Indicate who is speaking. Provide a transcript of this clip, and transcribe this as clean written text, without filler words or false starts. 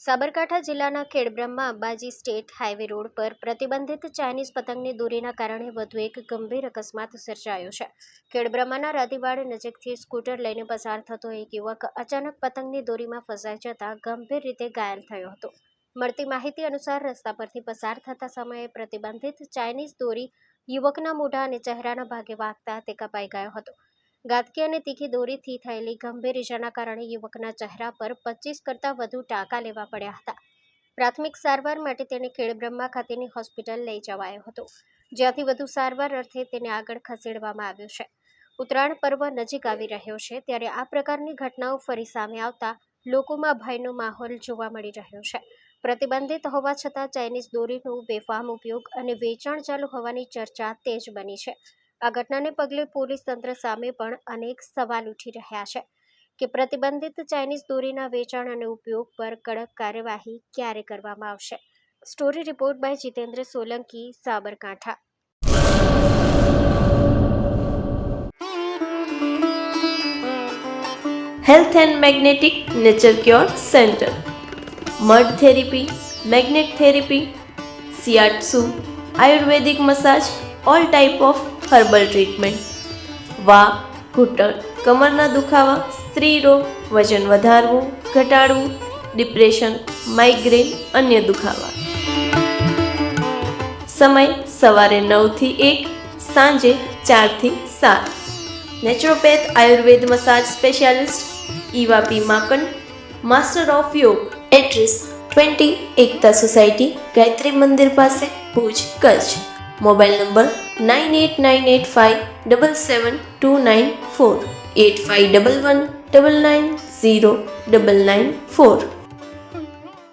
Speaker 1: સાબરકાંઠા જિલ્લાના Khedbrahma Ambaji state highway road પર પ્રતિબંધિત ચાઇનીઝ પતંગની દોરીના કારણે વધુ એક ગંભીર અકસ્માત સર્જાયો છે. ખેડબ્રહ્માના રાતીવાડ નજીકથી સ્કૂટર લઈને પસાર થતો એક યુવક અચાનક પતંગની દોરીમાં ફસાઈ જતા ગંભીર રીતે ઘાયલ થયો હતો. મળતી માહિતી અનુસાર રસ્તા પરથી પસાર થતા સમયે પ્રતિબંધિત ચાઇનીઝ દોરી યુવકના મોઢા અને ચહેરાના ભાગે વાગતા તે કપાઈ ગયો હતો. ઘાતકી અને તીખી દોરીથી થયેલી ગંભીર ઇજાના કારણે યુવકના ચહેરા પર 25 કરતાં વધુ ટાંકા લેવા પડ્યા હતા. પ્રાથમિક સારવાર માટે તેને ખેડબ્રહ્મા ખાતેની હોસ્પિટલ લઈ જવાયો હતો, જ્યાંથી વધુ સારવાર અર્થે તેને આગળ ખસેડવામાં આવ્યો છે. ઉત્તરાયણ પર્વ નજીક આવી રહ્યો છે, ત્યારે આ પ્રકારની ઘટનાઓ ફરી સામે આવતા લોકોમાં ભયનો માહોલ જોવા મળી રહ્યો છે. પ્રતિબંધિત હોવા છતાં ચાઇનીઝ દોરીનો બેફામ ઉપયોગ અને વેચાણ ચાલુ હોવાની ચર્ચા તેજ બની છે. આ ઘટનાને પગલે પોલીસ તંત્ર સામે પણ અનેક સવાલ ઉઠી રહ્યા છે કે પ્રતિબંધિત ચાઇનીઝ દોરીના વેચાણ અને ઉપયોગ પર કડક કાર્યવાહી ક્યારે કરવામાં આવશે. Story report by Jitendra Solanki, Sabarkantha.
Speaker 2: Health and magnetic nature cure centre. Mud therapy, magnet therapy, shiatsu, ayurvedic massage, all type of herbal treatment. વા, ઘૂંટણ, કમરના દુખાવા, સ્ત્રી રોગ, વજન વધારવું, ઘટાડવું, ડિપ્રેશન, માઇગ્રેન, અન્ય દુખાવા. સમય સવારે 9 થી 1, સાંજે 4 થી 7. Naturopath Ayurveda massage specialist Eva P માકન, master of યોગ. એડ્રેસ 20 એકતા સોસાયટી, ગાયત્રી મંદિર પાસે, ભુજ, કચ્છ. Mobile number 9898577294 8511999094.